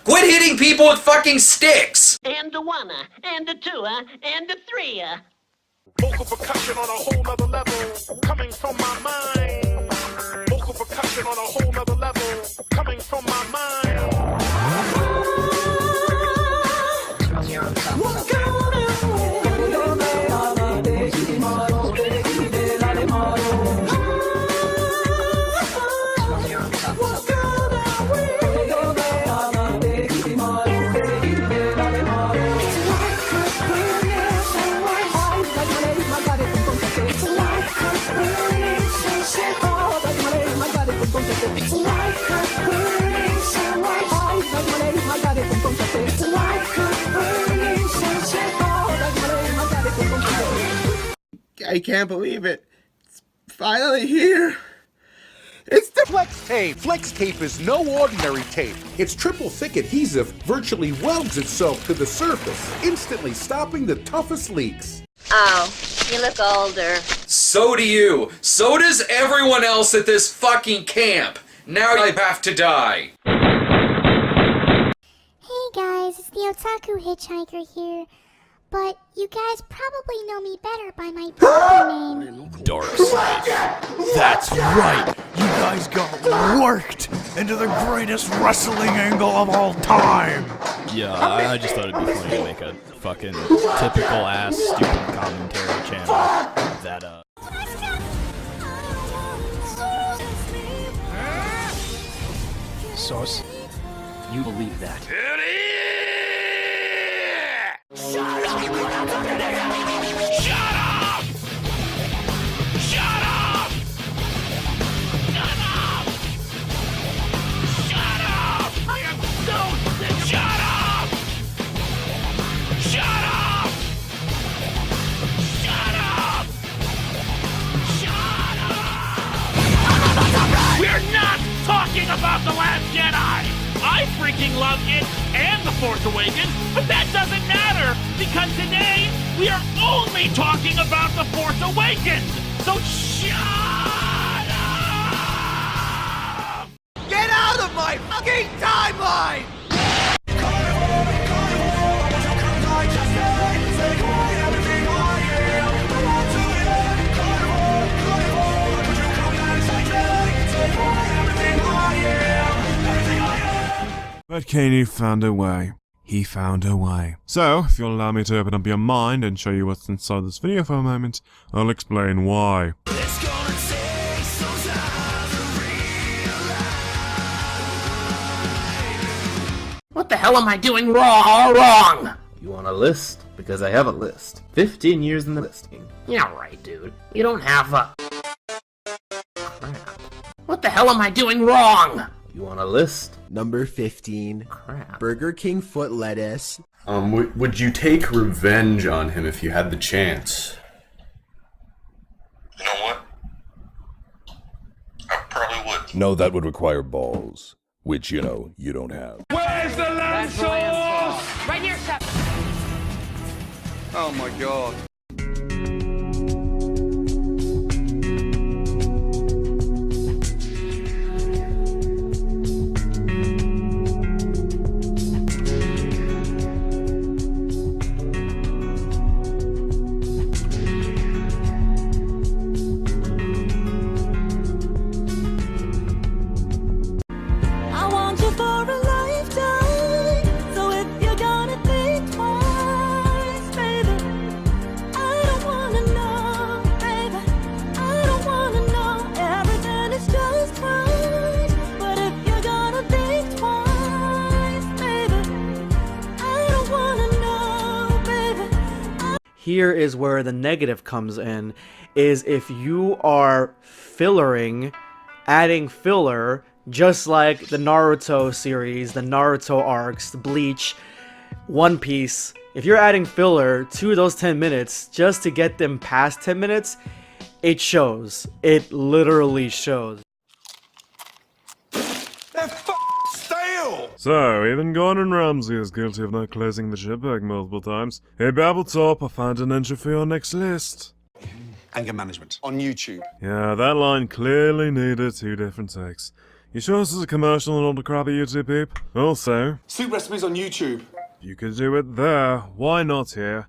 Quit hitting people with fucking sticks! And a one, and a two, and a three. Vocal percussion on a whole nother level, coming from my mind. Vocal percussion on a whole nother level, coming from my mind. I can't believe it. It's finally here. It's the Flex tape. Flex tape is no ordinary tape. Its triple thick adhesive virtually welds itself to the surface, instantly stopping the toughest leaks. Oh, you look older. So do you. So does everyone else at this fucking camp. Now I have to die. Hey guys, it's the Otaku Hitchhiker here. But you guys probably know me better by my proper name. Darkseid. That's right! You guys got worked into the greatest wrestling angle of all time! Yeah, I just thought it'd be funny to make a fucking typical ass stupid commentary channel that, Sauce, you believe that? Shut up! Shut up! Shut up! Shut up! Shut up! I am so sick! Shut up! Shut up! Shut up! Shut up! We're not talking about The Last Jedi! I freaking love it and The Force Awakens, but that doesn't matter, because today we are only talking about The Force Awakens! So shut up! Get out of my fucking timeline! But Kaney found a way. He found a way. So, if you'll allow me to open up your mind and show you what's inside this video for a moment, I'll explain why. What the hell am I doing wrong? You want a list? Because I have a list. 15 years in the listing. Yeah, right, dude. You don't have a... Crap. What the hell am I doing wrong? You want a list? number 15. Crap. Burger King foot lettuce. Would you take revenge on him if you had the chance? You know what? I probably would. No, that would require balls. Which, you know, you don't have. Where's the lamb sauce? Right here, Seth. Oh my god. Here is where the negative comes in, is if you are adding filler, just like the Naruto series, the Naruto arcs, the Bleach, One Piece. If you're adding filler to those 10 minutes just to get them past 10 minutes, it shows. It literally shows. So, even Gordon Ramsay is guilty of not closing the ship bag multiple times. Hey, Babbletop, I found an entry for your next list. Anger management on YouTube. Yeah, that line clearly needed 2 different takes. You sure this is a commercial and not a crappy YouTube peep? Also, soup recipes on YouTube. you could do it there. Why not here?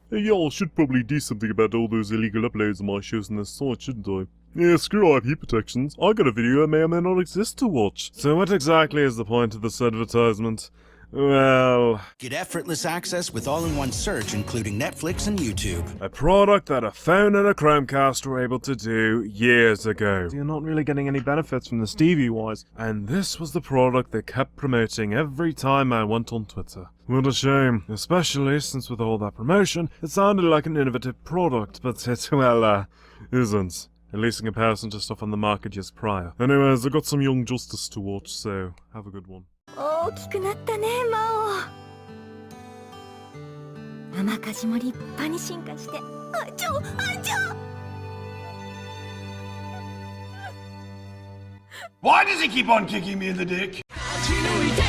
Hey, y'all should probably do something about all those illegal uploads of my shows on this site, shouldn't I? Yeah, screw IP protections. I got a video that may or may not exist to watch. So what exactly is the point of this advertisement? Well... Get effortless access with all-in-one search, including Netflix and YouTube. A product that a phone and a Chromecast were able to do years ago. You're not really getting any benefits from this TV-wise. And this was the product they kept promoting every time I went on Twitter. What a shame. Especially since with all that promotion, it sounded like an innovative product, but it, well, isn't. At least in comparison to stuff on the market just prior. Anyways, I got some Young Justice to watch, so have a good one. 大きくなったね、魔王。甘かじも立派に進化して。あちょ。Why does he keep on kicking me in the dick? 勝ち抜いて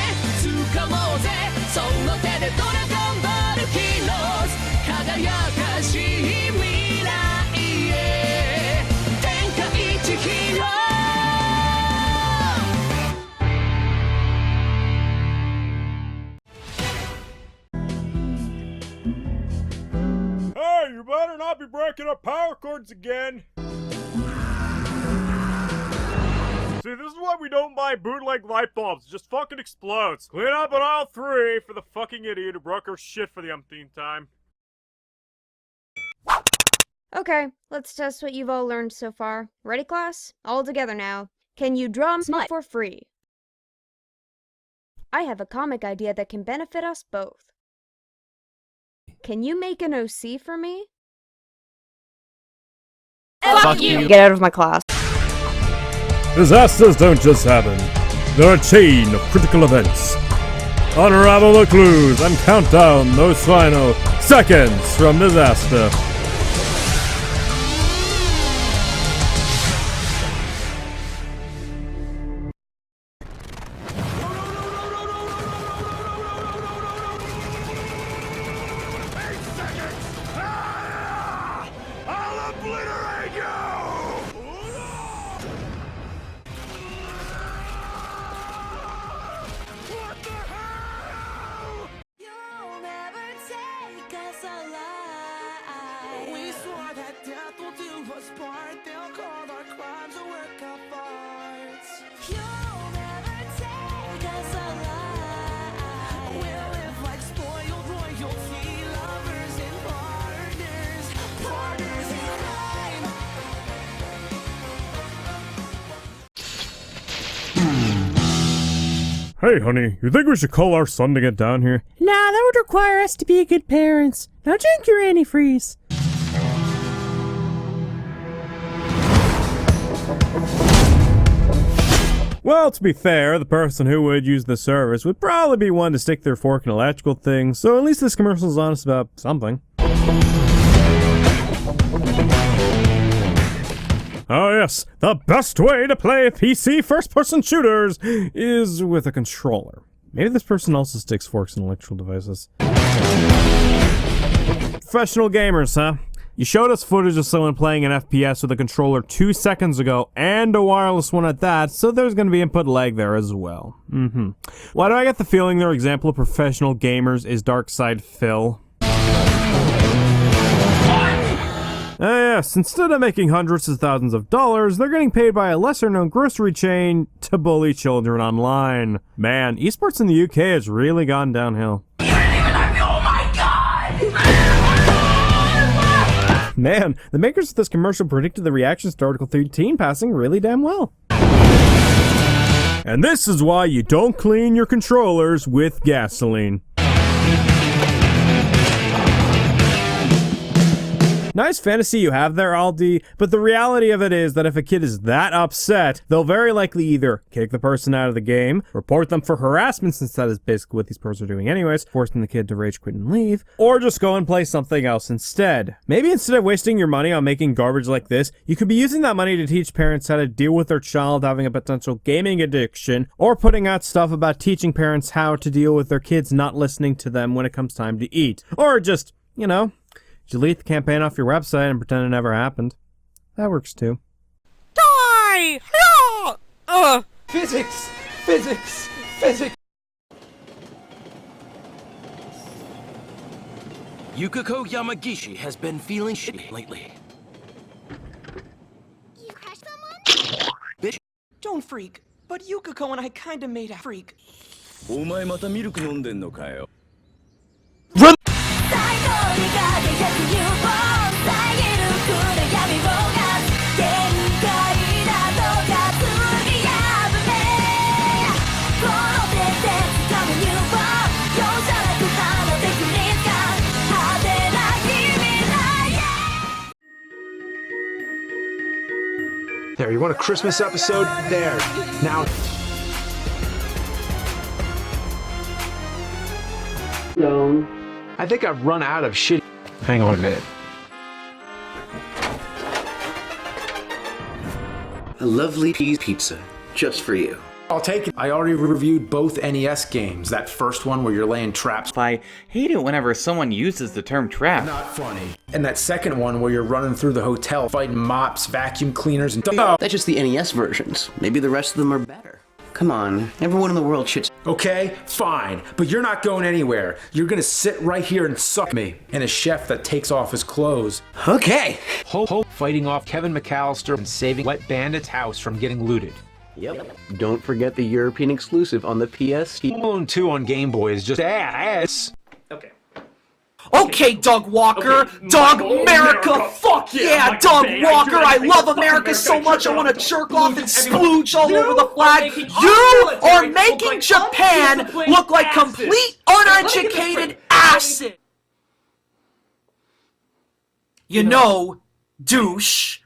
掴もうぜ、その手でドラゴンボールヒーローズ。輝かしい未来へ。天下一ヒーロー。 Hey, you better not be breaking up power cords again! See, this is why we don't buy bootleg light bulbs. It just fucking explodes. Clean up on aisle 3 for the fucking idiot who broke her shit for the umpteenth time. Okay, let's test what you've all learned so far. Ready, class? All together now. Can you drum smut for free? I have a comic idea that can benefit us both. Can you make an OC for me? Fuck you. Get out of my class. Disasters don't just happen. They're a chain of critical events. Unravel the clues and count down those final seconds from disaster. Hey, honey, you think we should call our son to get down here? Nah, that would require us to be good parents. Now drink your antifreeze. Well, to be fair, the person who would use the service would probably be one to stick their fork in electrical things, so at least this commercial is honest about something. Oh yes, the best way to play PC first-person shooters is with a controller. Maybe this person also sticks forks in electrical devices. Professional gamers, huh? You showed us footage of someone playing an FPS with a controller 2 seconds ago, and a wireless one at that, so there's gonna be input lag there as well. Why do I get the feeling their example of professional gamers is Darkside Phil? Yes, instead of making hundreds of thousands of dollars, they're getting paid by a lesser-known grocery chain to bully children online. Man, esports in the UK has really gone downhill. Man, the makers of this commercial predicted the reactions to Article 13 passing really damn well. And this is why you don't clean your controllers with gasoline. Nice fantasy you have there, Aldi, but the reality of it is that if a kid is that upset, they'll very likely either kick the person out of the game, report them for harassment since that is basically what these pros are doing anyways, forcing the kid to rage quit and leave, or just go and play something else instead. Maybe instead of wasting your money on making garbage like this, you could be using that money to teach parents how to deal with their child having a potential gaming addiction, or putting out stuff about teaching parents how to deal with their kids not listening to them when it comes time to eat. Or just, you know, delete the campaign off your website and pretend it never happened. That works too. Die! Physics! Physics! Physics! Yukiko Yamagishi has been feeling shitty lately. You crushed someone? Bitch. Don't freak, but Yukiko and I kinda made a freak. お前またミルク飲んでんのかよ。 There, you want a Christmas episode? There. Now. No. I think I've run out of shit. Hang on a minute. A lovely cheese pizza, just for you. I'll take it. I already reviewed both NES games. That first one where you're laying traps. I hate it whenever someone uses the term trap. Not funny. And that second one where you're running through the hotel fighting mops, vacuum cleaners, and That's just the NES versions. Maybe the rest of them are better. Come on, everyone in the world shits. Okay, fine, but you're not going anywhere. You're gonna sit right here and suck me. And a chef that takes off his clothes. Okay. Ho fighting off Kevin McAllister and saving Wet Bandit's house from getting looted. Yep. Don't forget the European exclusive on the PS. Alone 2 on Game Boy is just ass. Okay. Okay, Doug Walker, Doug America, fuck yeah, Doug Walker, I love America so much I want to jerk off and splooge all over the flag. You are making Japan look like complete uneducated acid. You know, douche,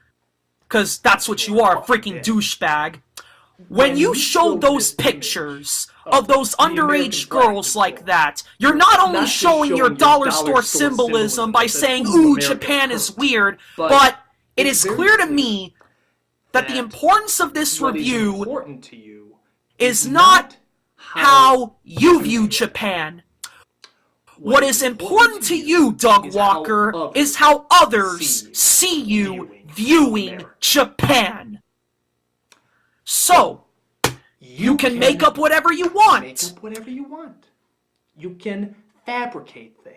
cause that's what you are, a freaking douchebag. When you show those pictures of those underage girls like that, you're not only showing your dollar store symbolism by saying, ooh, Japan is weird, but it is clear to me that the importance of this review is not how you view Japan. What is important to you, Doug Walker, is how others see you viewing Japan. So, you can make up whatever you want. Make up whatever you want. You can fabricate things.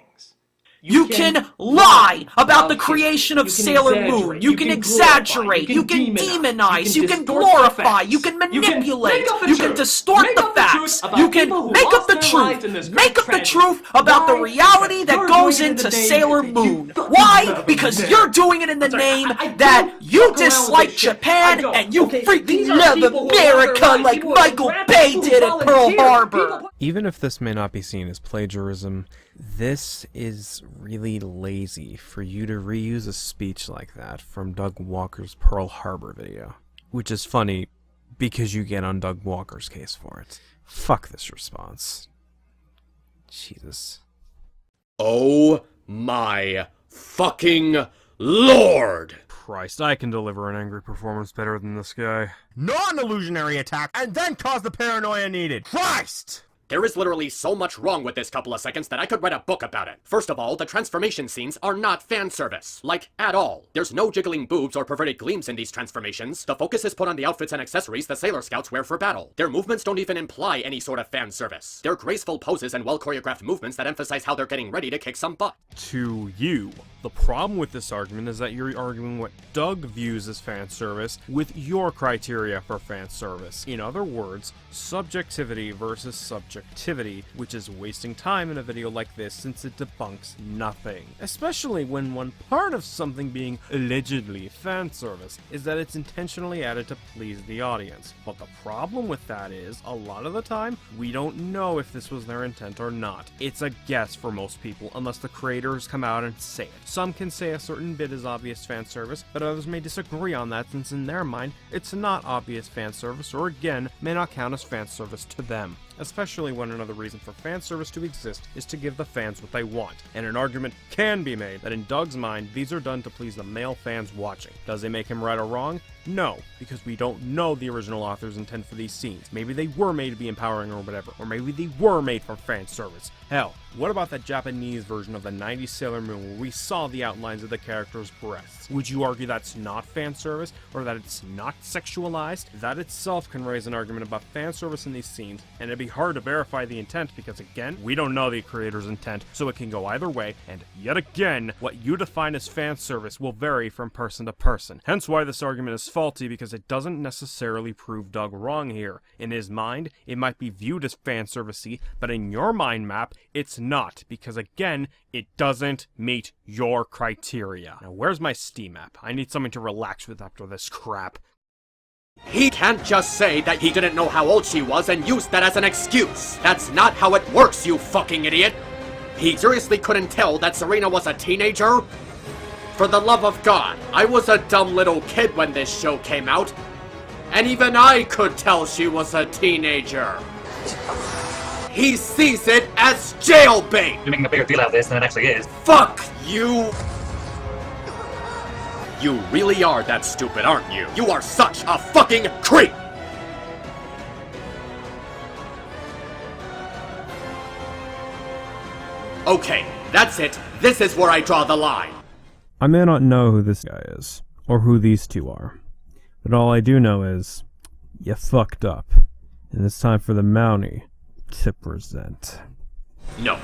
You can lie about the creation of Sailor Moon. You can exaggerate. You can demonize. You can glorify. You can manipulate. You can distort the facts. You can make up the truth. Make up the truth about the reality that goes into Sailor Moon. Why? Because you're doing it in the name that you dislike Japan and you freaking love America like Michael Bay did at Pearl Harbor. Even if this may not be seen as plagiarism, this is really lazy for you to reuse a speech like that from Doug Walker's Pearl Harbor video. Which is funny, because you get on Doug Walker's case for it. Fuck this response. Jesus. Oh my fucking lord! Christ, I can deliver an angry performance better than this guy. Non-illusionary attack, and then cause the paranoia needed. Christ! There is literally so much wrong with this couple of seconds that I could write a book about it. First of all, the transformation scenes are not fan service. Like, at all. There's no jiggling boobs or perverted gleams in these transformations. The focus is put on the outfits and accessories the Sailor Scouts wear for battle. Their movements don't even imply any sort of fan service. They're graceful poses and well-choreographed movements that emphasize how they're getting ready to kick some butt. To you. The problem with this argument is that you're arguing what Doug views as fan service with your criteria for fan service. In other words, subjectivity versus subjectivity, which is wasting time in a video like this since it debunks nothing. Especially when one part of something being allegedly fan service is that it's intentionally added to please the audience. But the problem with that is, a lot of the time, we don't know if this was their intent or not. It's a guess for most people, unless the creators come out and say it. Some can say a certain bit is obvious fan service, but others may disagree on that since in their mind, it's not obvious fan service, or again, may not count as fan service to them. Especially when another reason for fan service to exist is to give the fans what they want. And an argument can be made that in Doug's mind, these are done to please the male fans watching. Does it make him right or wrong? No, because we don't know the original author's intent for these scenes. Maybe they were made to be empowering or whatever, or maybe they were made for fan service. Hell, what about that Japanese version of the 90s Sailor Moon where we saw the outlines of the character's breasts? Would you argue that's not fan service, or that it's not sexualized? That itself can raise an argument about fan service in these scenes, and it'd be hard to verify the intent because, again, we don't know the creator's intent, so it can go either way, and yet again, what you define as fan service will vary from person to person. Hence why this argument is faulty, because it doesn't necessarily prove Doug wrong here. In his mind, it might be viewed as fan servicey, but in your mind map, it's not, because again, it doesn't meet your criteria. Now where's my Steam app? I need something to relax with after this crap. He can't just say that he didn't know how old she was and use that as an excuse. That's not how it works, you fucking idiot. He seriously couldn't tell that Serena was a teenager? For the love of God, I was a dumb little kid when this show came out, and even I could tell she was a teenager. He sees it as jailbait! You're making a bigger deal out of this than it actually is. Fuck you! You really are that stupid, aren't you? You are such a fucking creep! Okay, that's it. This is where I draw the line. I may not know who this guy is, or who these two are, but all I do know is, you fucked up, and it's time for the Mountie to present. No.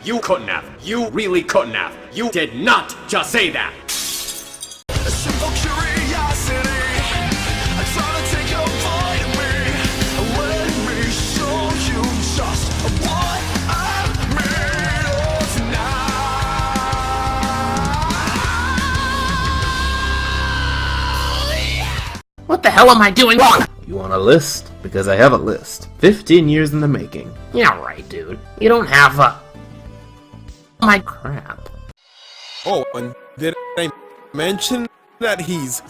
You couldn't have. You really couldn't have. You did not just say that. A simple curiosity. I try to take a void in me. Let me show you just what I'm made of now. What the hell am I doing wrong? You want a list? Because I have a list. 15 years in the making. Yeah, right, dude. You don't have a... My crap. Oh, and did I mention that he's...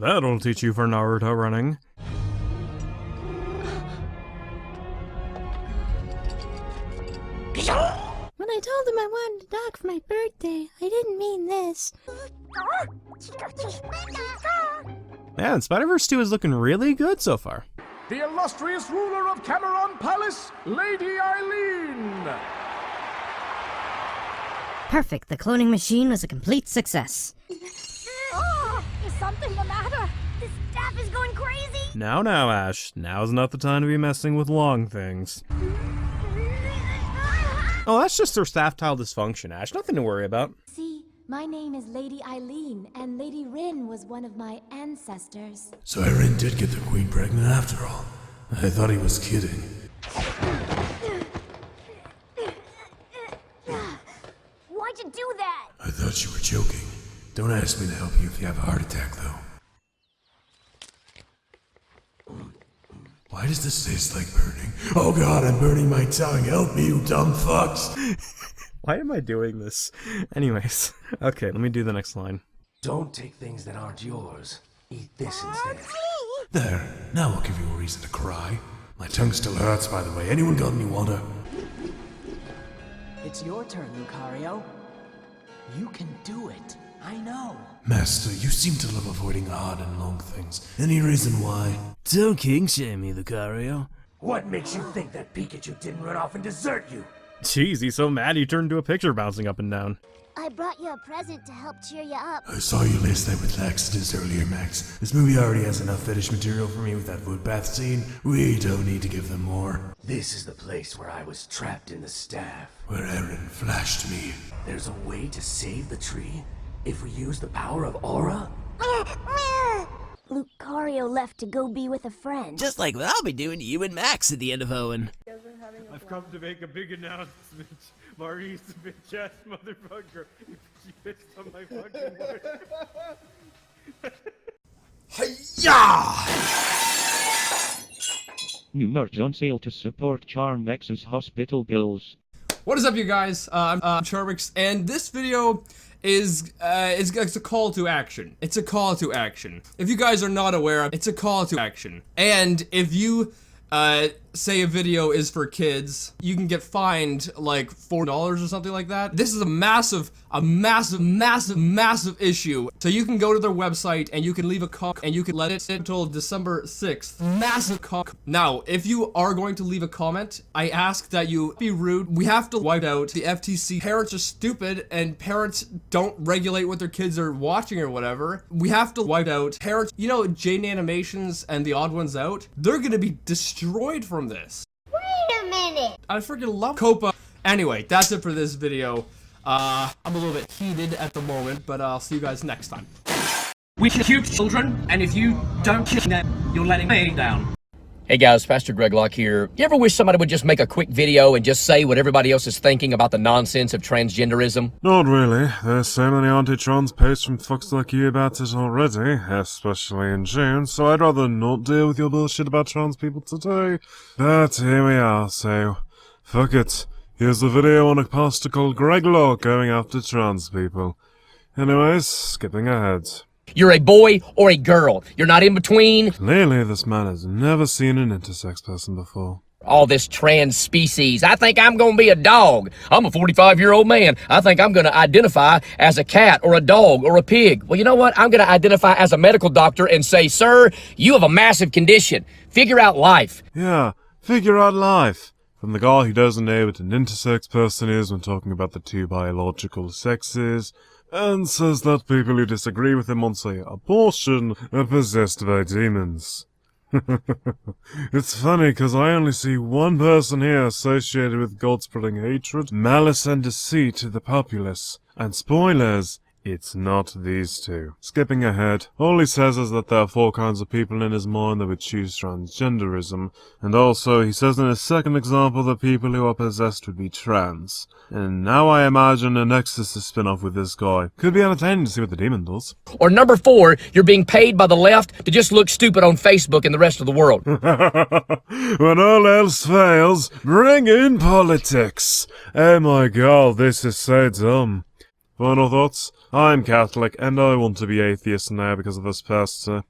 That'll teach you for Naruto running. When I told him I wanted a dog for my birthday, I didn't mean this. Man, Spider-Verse 2 is looking really good so far. The illustrious ruler of Cameron Palace, Lady Eileen! Perfect. The cloning machine was a complete success. Is something the matter? This staff is going crazy! Now, Ash. Now's not the time to be messing with long things. Oh, that's just her staff tile dysfunction, Ash. Nothing to worry about. See, my name is Lady Eileen, and Lady Rin was one of my ancestors. So Irene did get the queen pregnant after all. I thought he was kidding. Why'd you do that? I thought you were joking. Don't ask me to help you if you have a heart attack, though. Why does this taste like burning? Oh god, I'm burning my tongue. Help me, you dumb fucks. Why am I doing this? Anyways, okay, let me do the next line. Don't take things that aren't yours. Eat this instead. There, now I'll give you a reason to cry. My tongue still hurts, by the way. Anyone got any water? It's your turn, Lucario. You can do it. I know. Master, you seem to love avoiding hard and long things. Any reason why? Don't king shame me, Lucario. What makes you think that Pikachu didn't run off and desert you? Jeez, he's so mad he turned into a picture bouncing up and down. I brought you a present to help cheer you up. I saw you lace that with laxatives earlier, Max. This movie already has enough fetish material for me with that footbath scene. We don't need to give them more. This is the place where I was trapped in the staff. Where Aaron flashed me. There's a way to save the tree if we use the power of Aura. Lucario left to go be with a friend. Just like what I'll be doing to you and Max at the end of Owen. I've come to make a big announcement. Maurice, bitch ass motherfucker. She pissed on my fucking work. Hi-ya! New merch on sale to support Charmex's hospital bills. What is up, you guys? I'm Charmix, and this video is it's a call to action. It's a call to action. If you guys are not aware, it's a call to action. And if you say a video is for kids, you can get fined like $4 or something like that. This is a massive issue. So you can go to their website and you can leave a comment and you can let it sit until December 6th. Massive comment. Now, if you are going to leave a comment, I ask that you be rude. We have to wipe out the FTC. Parents are stupid and parents don't regulate what their kids are watching or whatever. We have to wipe out parents. You know, Jaden Animations and the Odd Ones Out, they're gonna be destroyed from this. Wait a minute! I freaking love Copa. Anyway, that's it for this video. I'm a little bit heated at the moment, but I'll see you guys next time. We can cute children, and if you don't kick them, you're letting me down. Hey guys, Pastor Greg Locke here. You ever wish somebody would just make a quick video and just say what everybody else is thinking about the nonsense of transgenderism? Not really. There's so many anti-trans posts from fucks like you about it already, especially in June, so I'd rather not deal with your bullshit about trans people today. But here we are, so fuck it. Here's a video on a pastor called Greg Locke going after trans people. Anyways, skipping ahead. You're a boy or a girl. You're not in between. Clearly, this man has never seen an intersex person before. All this trans species. I think I'm gonna be a dog. I'm a 45-year-old man. I think I'm gonna identify as a cat or a dog or a pig. Well, you know what? I'm gonna identify as a medical doctor and say, sir, you have a massive condition. Figure out life. Yeah, figure out life. From the guy who doesn't know what an intersex person is when talking about the two biological sexes, and says that people who disagree with him on, say, abortion are possessed by demons. It's funny, because I only see one person here associated with God spreading hatred, malice and deceit to the populace. And spoilers, it's not these two. Skipping ahead, all he says is that there are 4 kinds of people in his mind that would choose transgenderism, and also he says in his second example that people who are possessed would be trans. And now I imagine an Exorcist spin-off with this guy. Could be entertaining to see what the demon does. Or number 4, you're being paid by the left to just look stupid on Facebook and the rest of the world. When all else fails, bring in politics. Oh my god, this is so dumb. Final thoughts? I'm Catholic, and I want to be atheist now because of this pastor.